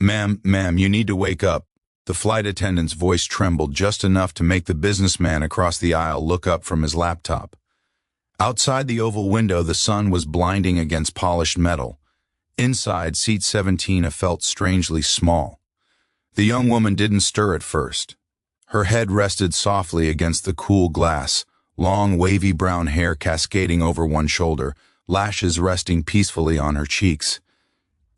Ma'am, you need to wake up." The flight attendant's voice trembled just enough to make the businessman across the aisle look up from his laptop. Outside the oval window, the sun was blinding against polished metal. Inside, seat 17 felt strangely small. The young woman didn't stir at first. Her head rested softly against the cool glass, long wavy brown hair cascading over one shoulder, lashes resting peacefully on her cheeks.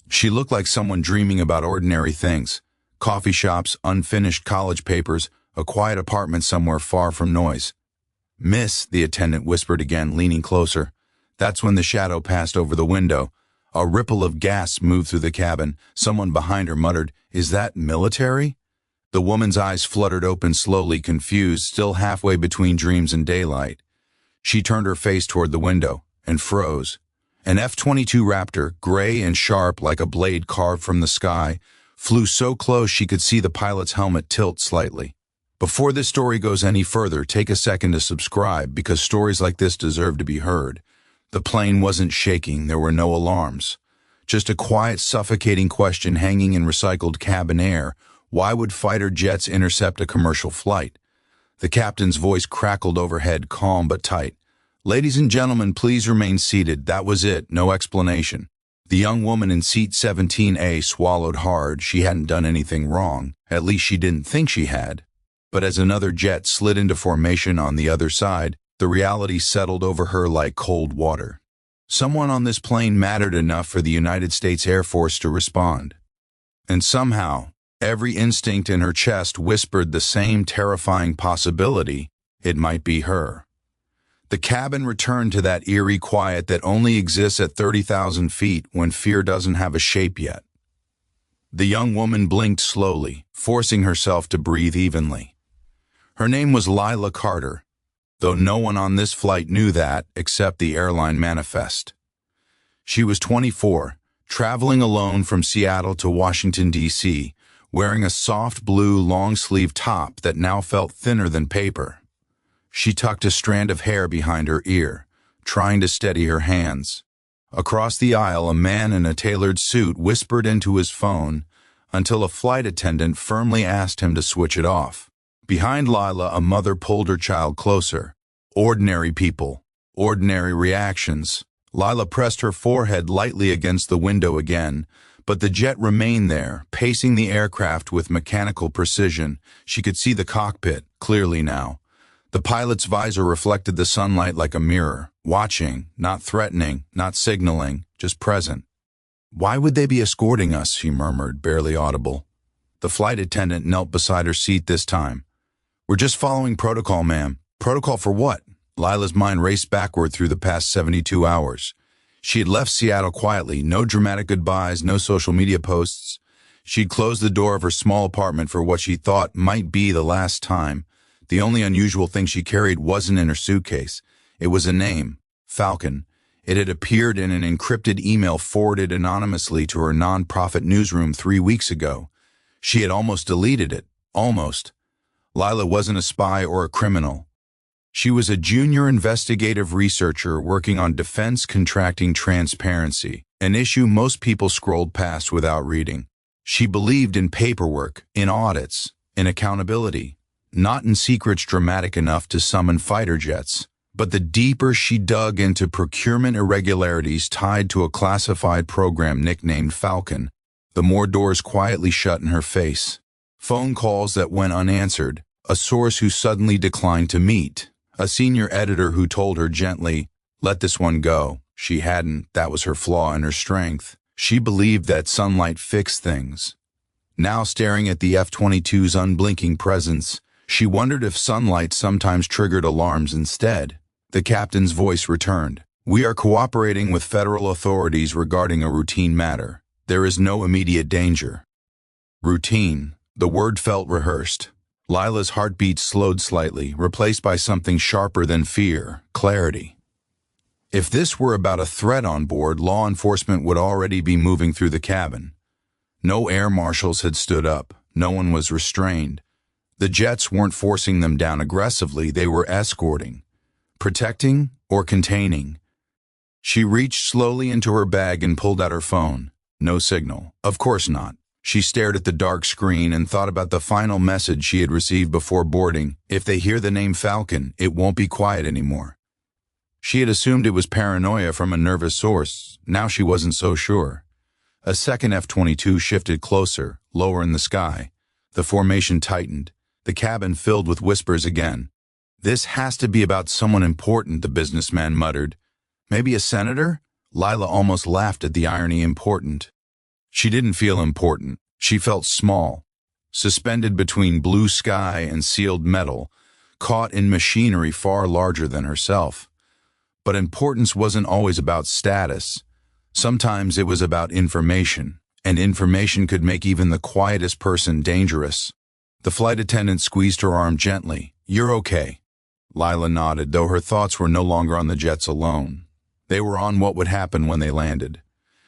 She looked like someone dreaming about ordinary things: coffee shops, unfinished college papers, a quiet apartment somewhere far from noise. "Miss," the attendant whispered again, leaning closer. That's when the shadow passed over the window. A ripple of gas moved through the cabin. Someone behind her muttered, "Is that military?" The woman's eyes fluttered open slowly, confused, still halfway between dreams and daylight. She turned her face toward the window and froze. An F-22 Raptor, gray and sharp like a blade carved from the sky, flew so close she could see the pilot's helmet tilt slightly. Before this story goes any further, take a second to subscribe, because stories like this deserve to be heard. The plane wasn't shaking, there were no alarms. Just a quiet, suffocating question hanging in recycled cabin air: why would fighter jets intercept a commercial flight? The captain's voice crackled overhead, calm but tight. "Ladies and gentlemen, please remain seated." That was it, no explanation. The young woman in seat 17A swallowed hard. She hadn't done anything wrong. At least she didn't think she had. But as another jet slid into formation on the other side, the reality settled over her like cold water. Someone on this plane mattered enough for the United States Air Force to respond. And somehow, every instinct in her chest whispered the same terrifying possibility: it might be her. The cabin returned to that eerie quiet that only exists at 30,000 feet when fear doesn't have a shape yet. The young woman blinked slowly, forcing herself to breathe evenly. Her name was Lila Carter, though no one on this flight knew that except the airline manifest. She was 24, traveling alone from Seattle to Washington, D.C., wearing a soft blue long-sleeve top that now felt thinner than paper. She tucked a strand of hair behind her ear, trying to steady her hands. Across the aisle, a man in a tailored suit whispered into his phone until a flight attendant firmly asked him to switch it off. Behind Lila, a mother pulled her child closer. Ordinary people, ordinary reactions. Lila pressed her forehead lightly against the window again, but the jet remained there, pacing the aircraft with mechanical precision. She could see the cockpit clearly now. The pilot's visor reflected the sunlight like a mirror, watching, not threatening, not signaling, just present. "Why would they be escorting us?" she murmured, barely audible. The flight attendant knelt beside her seat this time. "We're just following protocol, ma'am." "Protocol for what?" Lila's mind raced backward through the past 72 hours. She had left Seattle quietly, no dramatic goodbyes, no social media posts. She'd closed the door of her small apartment for what she thought might be the last time. The only unusual thing she carried wasn't in her suitcase. It was a name: Falcon. It had appeared in an encrypted email forwarded anonymously to her nonprofit newsroom 3 weeks ago. She had almost deleted it. Almost. Lila wasn't a spy or a criminal. She was a junior investigative researcher working on defense contracting transparency, an issue most people scrolled past without reading. She believed in paperwork, in audits, in accountability, not in secrets dramatic enough to summon fighter jets. But the deeper she dug into procurement irregularities tied to a classified program nicknamed Falcon, the more doors quietly shut in her face. Phone calls that went unanswered, a source who suddenly declined to meet, a senior editor who told her gently, "Let this one go." She hadn't. That was her flaw and her strength. She believed that sunlight fixed things. Now, staring at the F-22's unblinking presence, she wondered if sunlight sometimes triggered alarms instead. The captain's voice returned. "We are cooperating with federal authorities regarding a routine matter. There is no immediate danger." Routine. The word felt rehearsed. Lila's heartbeat slowed slightly, replaced by something sharper than fear: clarity. If this were about a threat on board, law enforcement would already be moving through the cabin. No air marshals had stood up. No one was restrained. The jets weren't forcing them down aggressively, they were escorting. Protecting or containing. She reached slowly into her bag and pulled out her phone. No signal. Of course not. She stared at the dark screen and thought about the final message she had received before boarding. If they hear the name Falcon, it won't be quiet anymore. She had assumed it was paranoia from a nervous source. Now she wasn't so sure. A second F-22 shifted closer, lower in the sky. The formation tightened. The cabin filled with whispers again. "This has to be about someone important," the businessman muttered. "Maybe a senator?" Lila almost laughed at the irony. Important. She didn't feel important. She felt small, suspended between blue sky and sealed metal, caught in machinery far larger than herself. But importance wasn't always about status. Sometimes it was about information, and information could make even the quietest person dangerous. The flight attendant squeezed her arm gently. "You're okay." Lila nodded, though her thoughts were no longer on the jets alone. They were on what would happen when they landed.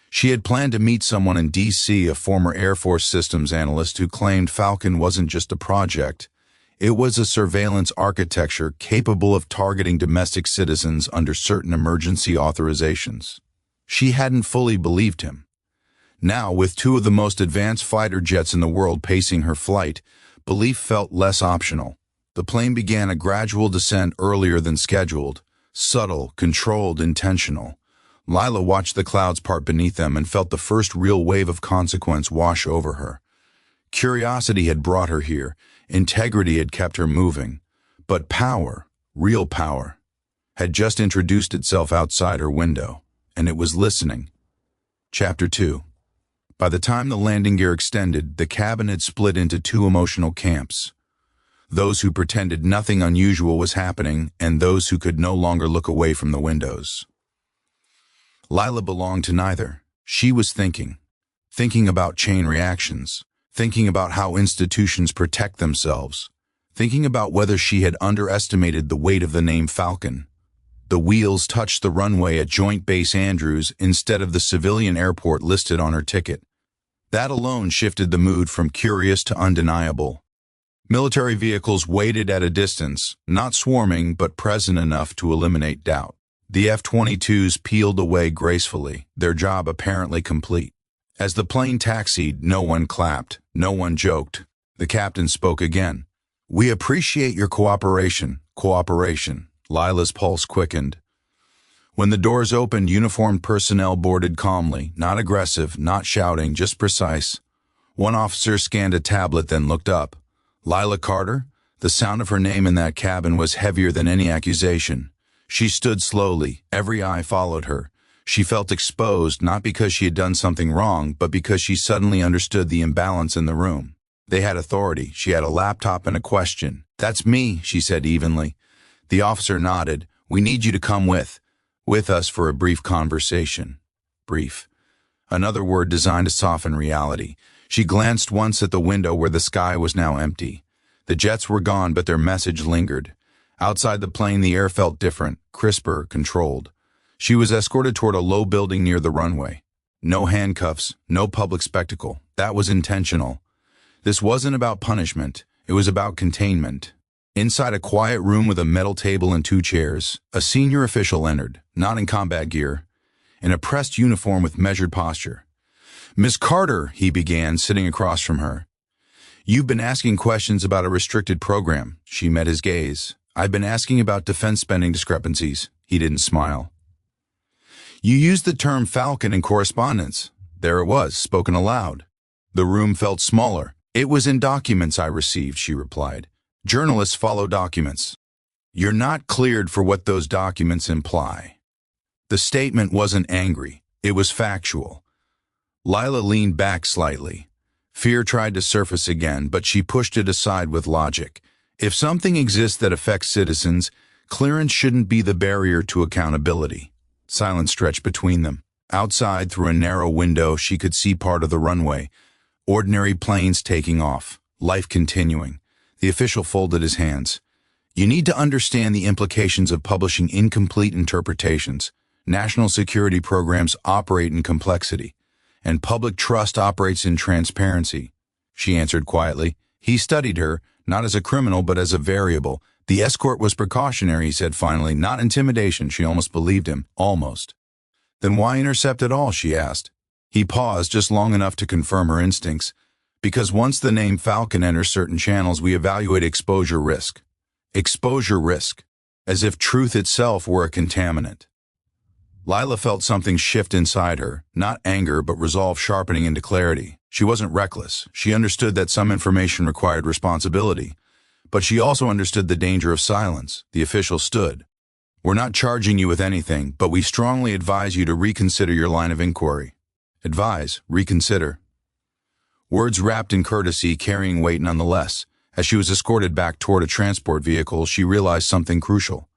She had planned to meet someone in D.C., a former Air Force systems analyst who claimed Falcon wasn't just a project. It was a surveillance architecture capable of targeting domestic citizens under certain emergency authorizations. She hadn't fully believed him. Now, with two of the most advanced fighter jets in the world pacing her flight, belief felt less optional. The plane began a gradual descent earlier than scheduled, subtle, controlled, intentional. Lila watched the clouds part beneath them and felt the first real wave of consequence wash over her. Curiosity had brought her here. Integrity had kept her moving. But power, real power, had just introduced itself outside her window, and it was listening. Chapter 2. By the time the landing gear extended, the cabin had split into two emotional camps. Those who pretended nothing unusual was happening, and those who could no longer look away from the windows. Lila belonged to neither. She was thinking about chain reactions, thinking about how institutions protect themselves, thinking about whether she had underestimated the weight of the name Falcon. The wheels touched the runway at Joint Base Andrews instead of the civilian airport listed on her ticket. That alone shifted the mood from curious to undeniable. Military vehicles waited at a distance, not swarming but present enough to eliminate doubt. The F-22s peeled away gracefully, their job apparently complete. As the plane taxied, no one clapped, no one joked. The captain spoke again. "We appreciate your cooperation." Cooperation. Lila's pulse quickened. When the doors opened, uniformed personnel boarded calmly, not aggressive, not shouting, just precise. One officer scanned a tablet, then looked up. Lila Carter? The sound of her name in that cabin was heavier than any accusation. She stood slowly, every eye followed her. She felt exposed, not because she had done something wrong, but because she suddenly understood the imbalance in the room. They had authority. She had a laptop and a question. "That's me," she said evenly. The officer nodded. "We need you to come with us for a brief conversation." Brief. Another word designed to soften reality. She glanced once at the window where the sky was now empty. The jets were gone, but their message lingered. Outside the plane, the air felt different, crisper, controlled. She was escorted toward a low building near the runway. No handcuffs, no public spectacle. That was intentional. This wasn't about punishment. It was about containment. Inside a quiet room with a metal table and two chairs, a senior official entered, not in combat gear, in a pressed uniform with measured posture. "Miss Carter," he began, sitting across from her. "You've been asking questions about a restricted program." She met his gaze. "I've been asking about defense spending discrepancies." He didn't smile. "You used the term Falcon in correspondence." There it was, spoken aloud. The room felt smaller. "It was in documents I received," she replied. "Journalists follow documents." "You're not cleared for what those documents imply." The statement wasn't angry. It was factual. Lila leaned back slightly. Fear tried to surface again, but she pushed it aside with logic. If something exists that affects citizens, clearance shouldn't be the barrier to accountability. Silence stretched between them. Outside, through a narrow window, she could see part of the runway. Ordinary planes taking off, life continuing. The official folded his hands. "You need to understand the implications of publishing incomplete interpretations. National security programs operate in complexity, and public trust operates in transparency." She answered quietly. He studied her, not as a criminal but as a variable. "The escort was precautionary," he said finally, "not intimidation." She almost believed him. Almost. "Then why intercept at all?" she asked. He paused just long enough to confirm her instincts. Because once the name Falcon enters certain channels, we evaluate exposure risk. Exposure risk, as if truth itself were a contaminant. Lila felt something shift inside her, not anger but resolve sharpening into clarity. She wasn't reckless. She understood that some information required responsibility. But she also understood the danger of silence. The official stood. We're not charging you with anything, but we strongly advise you to reconsider your line of inquiry. Advise, reconsider. Words wrapped in courtesy, carrying weight nonetheless. As she was escorted back toward a transport vehicle, she realized something crucial.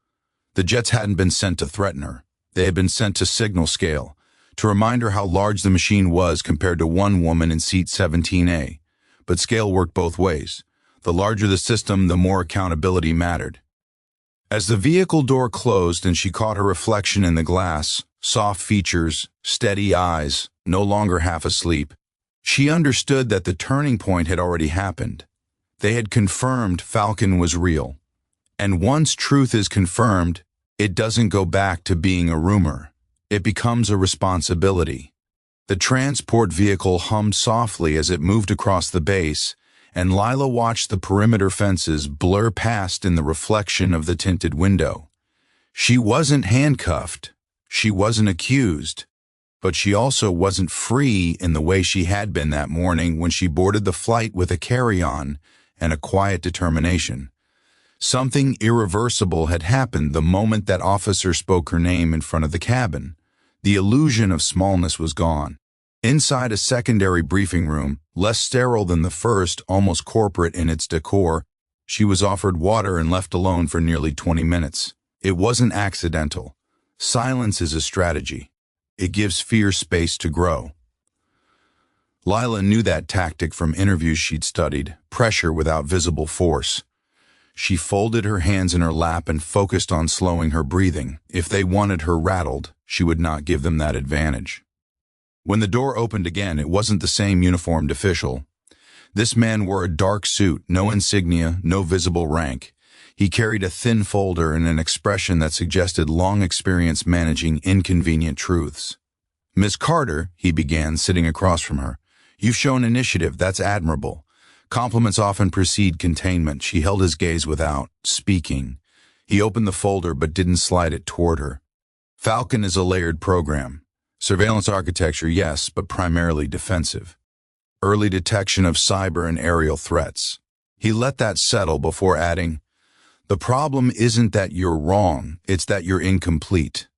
The jets hadn't been sent to threaten her. They had been sent to signal scale, to remind her how large the machine was compared to one woman in seat 17A. But scale worked both ways. The larger the system, the more accountability mattered. As the vehicle door closed and she caught her reflection in the glass, soft features, steady eyes, no longer half asleep, she understood that the turning point had already happened. They had confirmed Falcon was real. And once truth is confirmed, it doesn't go back to being a rumor. It becomes a responsibility. The transport vehicle hummed softly as it moved across the base, and Lila watched the perimeter fences blur past in the reflection of the tinted window. She wasn't handcuffed. She wasn't accused. But she also wasn't free in the way she had been that morning when she boarded the flight with a carry-on and a quiet determination. Something irreversible had happened the moment that officer spoke her name in front of the cabin. The illusion of smallness was gone. Inside a secondary briefing room, less sterile than the first, almost corporate in its decor, she was offered water and left alone for nearly 20 minutes. It wasn't accidental. Silence is a strategy. It gives fear space to grow. Lila knew that tactic from interviews she'd studied, pressure without visible force. She folded her hands in her lap and focused on slowing her breathing. If they wanted her rattled, she would not give them that advantage. When the door opened again, it wasn't the same uniformed official. This man wore a dark suit, no insignia, no visible rank. He carried a thin folder and an expression that suggested long experience managing inconvenient truths. "Miss Carter," he began, sitting across from her, "you've shown initiative. That's admirable. Compliments often precede containment." She held his gaze without speaking. He opened the folder but didn't slide it toward her. "Falcon is a layered program. Surveillance architecture, yes, but primarily defensive. Early detection of cyber and aerial threats." He let that settle before adding, "The problem isn't that you're wrong, it's that you're incomplete."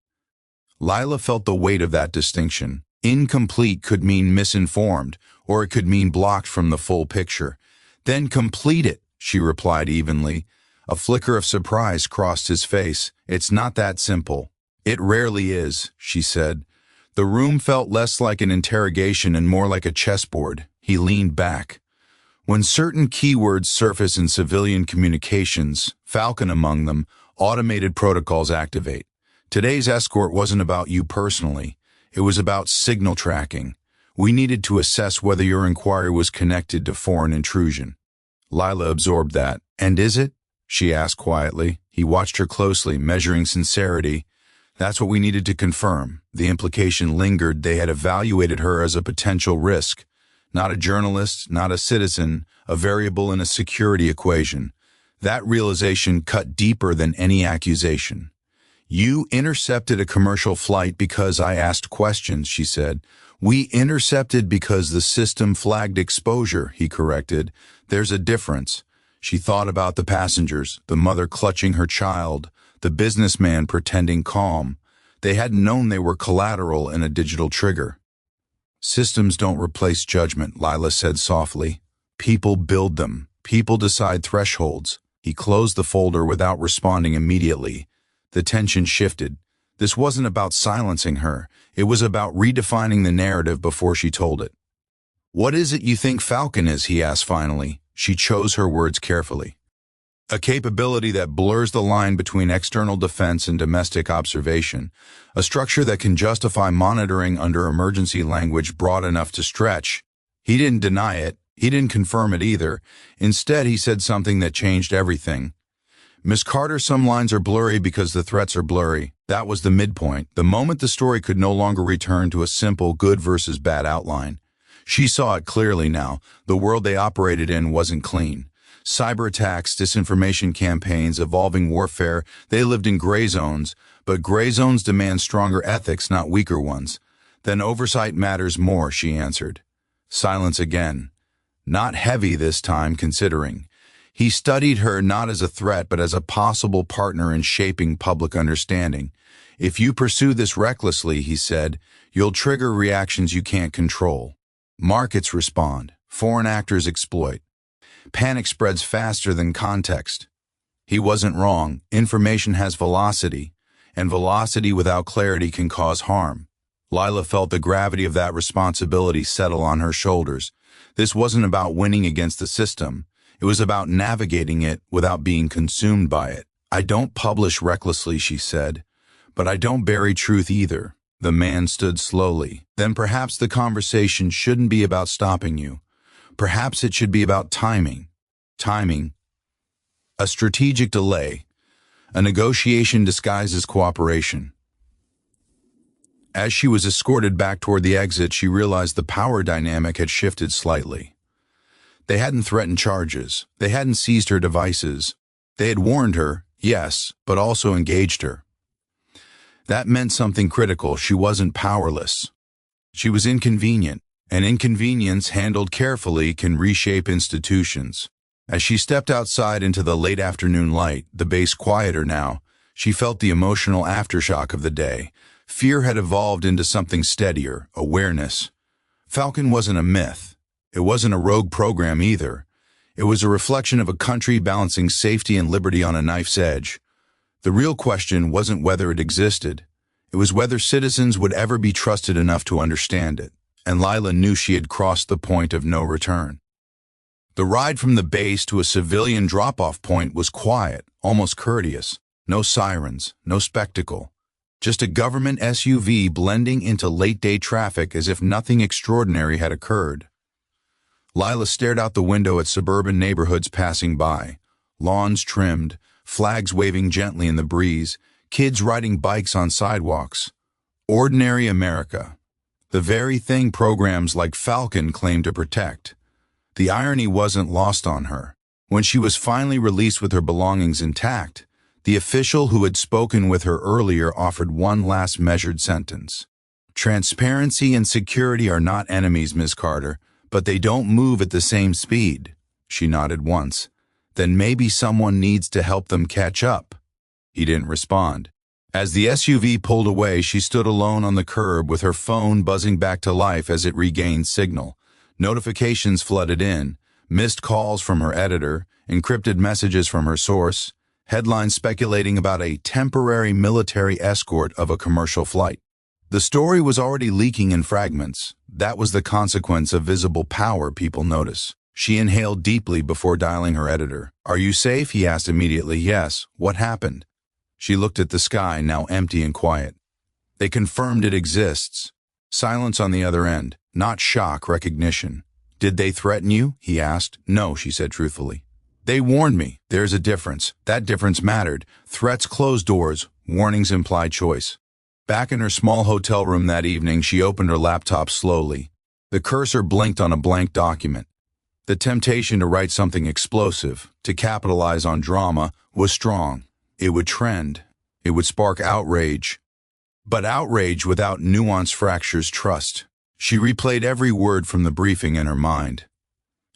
Lila felt the weight of that distinction. Incomplete could mean misinformed, or it could mean blocked from the full picture. "Then complete it," she replied evenly. A flicker of surprise crossed his face. "It's not that simple." "It rarely is," she said. The room felt less like an interrogation and more like a chessboard. He leaned back. When certain keywords surface in civilian communications, Falcon among them, automated protocols activate. Today's escort wasn't about you personally. It was about signal tracking. We needed to assess whether your inquiry was connected to foreign intrusion. Lila absorbed that. "And is it?" she asked quietly. He watched her closely, measuring sincerity. "That's what we needed to confirm." The implication lingered. They had evaluated her as a potential risk. Not a journalist, not a citizen, a variable in a security equation. That realization cut deeper than any accusation. "You intercepted a commercial flight because I asked questions," she said. "We intercepted because the system flagged exposure," he corrected. "There's a difference." She thought about the passengers, the mother clutching her child, the businessman pretending calm. They hadn't known they were collateral in a digital trigger. "Systems don't replace judgment," Lila said softly. "People build them. People decide thresholds." He closed the folder without responding immediately. The tension shifted. This wasn't about silencing her. It was about redefining the narrative before she told it. "What is it you think Falcon is?" he asked finally. She chose her words carefully. "A capability that blurs the line between external defense and domestic observation. A structure that can justify monitoring under emergency language broad enough to stretch." He didn't deny it. He didn't confirm it either. Instead, he said something that changed everything. "Miss Carter, some lines are blurry because the threats are blurry." That was the midpoint, the moment the story could no longer return to a simple good versus bad outline. She saw it clearly now. The world they operated in wasn't clean. Cyber attacks, disinformation campaigns, evolving warfare, they lived in gray zones, but gray zones demand stronger ethics, not weaker ones. Then oversight matters more, she answered. Silence again. Not heavy this time, considering. He studied her not as a threat, but as a possible partner in shaping public understanding. If you pursue this recklessly, he said, you'll trigger reactions you can't control. Markets respond. Foreign actors exploit. Panic spreads faster than context. He wasn't wrong. Information has velocity, and velocity without clarity can cause harm. Lila felt the gravity of that responsibility settle on her shoulders. This wasn't about winning against the system. It was about navigating it without being consumed by it. I don't publish recklessly, she said, but I don't bury truth either. The man stood slowly. Then perhaps the conversation shouldn't be about stopping you. Perhaps it should be about timing. Timing. A strategic delay. A negotiation disguised as cooperation. As she was escorted back toward the exit, she realized the power dynamic had shifted slightly. They hadn't threatened charges. They hadn't seized her devices. They had warned her, yes, but also engaged her. That meant something critical. She wasn't powerless. She was inconvenient, and inconvenience handled carefully can reshape institutions. As she stepped outside into the late afternoon light, the base quieter now, she felt the emotional aftershock of the day. Fear had evolved into something steadier, awareness. Falcon wasn't a myth. It wasn't a rogue program either. It was a reflection of a country balancing safety and liberty on a knife's edge. The real question wasn't whether it existed. It was whether citizens would ever be trusted enough to understand it. And Lila knew she had crossed the point of no return. The ride from the base to a civilian drop-off point was quiet, almost courteous. No sirens, no spectacle. Just a government SUV blending into late-day traffic as if nothing extraordinary had occurred. Lila stared out the window at suburban neighborhoods passing by. Lawns trimmed, flags waving gently in the breeze, kids riding bikes on sidewalks. Ordinary America. The very thing programs like Falcon claimed to protect. The irony wasn't lost on her. When she was finally released with her belongings intact, the official who had spoken with her earlier offered one last measured sentence. Transparency and security are not enemies, Miss Carter, but they don't move at the same speed. She nodded once. Then maybe someone needs to help them catch up. He didn't respond. As the SUV pulled away, she stood alone on the curb with her phone buzzing back to life as it regained signal. Notifications flooded in, missed calls from her editor, encrypted messages from her source, headlines speculating about a temporary military escort of a commercial flight. The story was already leaking in fragments. That was the consequence of visible power, people notice. She inhaled deeply before dialing her editor. Are you safe? He asked immediately. Yes. What happened? She looked at the sky, now empty and quiet. They confirmed it exists. Silence on the other end. Not shock, recognition. Did they threaten you? He asked. No, she said truthfully. They warned me. There's a difference. That difference mattered. Threats closed doors. Warnings implied choice. Back in her small hotel room that evening, she opened her laptop slowly. The cursor blinked on a blank document. The temptation to write something explosive, to capitalize on drama, was strong. It would trend. It would spark outrage. But outrage without nuance fractures trust. She replayed every word from the briefing in her mind.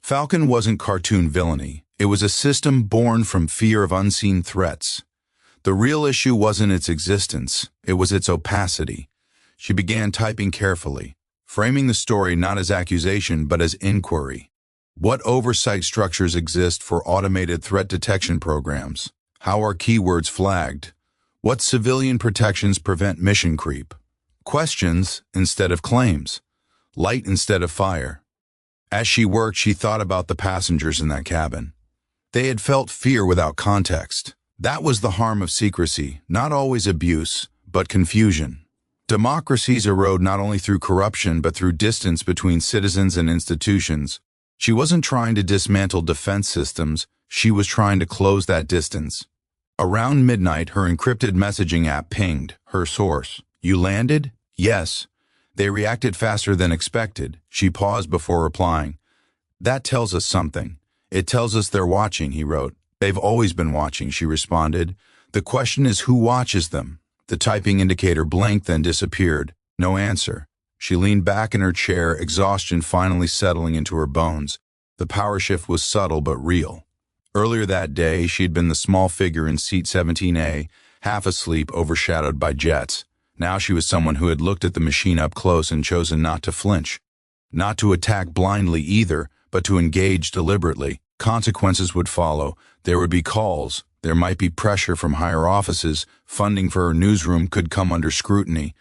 Falcon wasn't cartoon villainy. It was a system born from fear of unseen threats. The real issue wasn't its existence. It was its opacity. She began typing carefully, framing the story not as accusation but as inquiry. What oversight structures exist for automated threat detection programs? How are keywords flagged? What civilian protections prevent mission creep? Questions instead of claims. Light instead of fire. As she worked, she thought about the passengers in that cabin. They had felt fear without context. That was the harm of secrecy, not always abuse, but confusion. Democracies erode not only through corruption but through distance between citizens and institutions. She wasn't trying to dismantle defense systems, she was trying to close that distance. Around midnight, her encrypted messaging app pinged, her source. You landed? Yes. They reacted faster than expected. She paused before replying. That tells us something. It tells us they're watching, he wrote. They've always been watching, she responded. The question is who watches them? The typing indicator blinked, then disappeared. No answer. She leaned back in her chair, exhaustion finally settling into her bones. The power shift was subtle but real. Earlier that day, she had been the small figure in seat 17A, half asleep, overshadowed by jets. Now she was someone who had looked at the machine up close and chosen not to flinch. Not to attack blindly either, but to engage deliberately. Consequences would follow. There would be calls. There might be pressure from higher offices. Funding for her newsroom could come under scrutiny.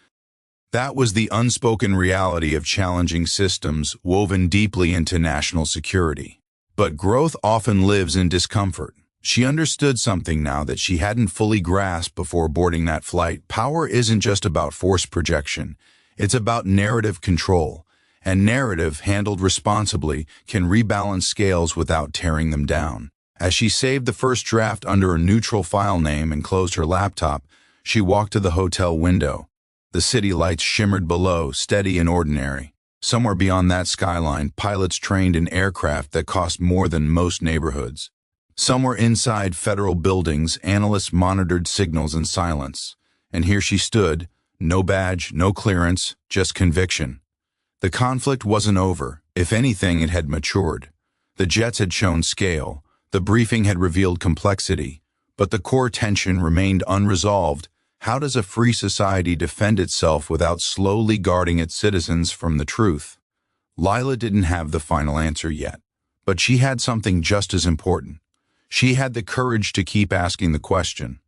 That was the unspoken reality of challenging systems woven deeply into national security. But growth often lives in discomfort. She understood something now that she hadn't fully grasped before boarding that flight. Power isn't just about force projection. It's about narrative control. And narrative, handled responsibly, can rebalance scales without tearing them down. As she saved the first draft under a neutral file name and closed her laptop, she walked to the hotel window. The city lights shimmered below, steady and ordinary. Somewhere beyond that skyline, pilots trained in aircraft that cost more than most neighborhoods. Somewhere inside federal buildings, analysts monitored signals in silence. And here she stood, no badge, no clearance, just conviction. The conflict wasn't over. If anything, it had matured. The jets had shown scale. The briefing had revealed complexity. But the core tension remained unresolved. How does a free society defend itself without slowly guarding its citizens from the truth? Lila didn't have the final answer yet. But she had something just as important. She had the courage to keep asking the question.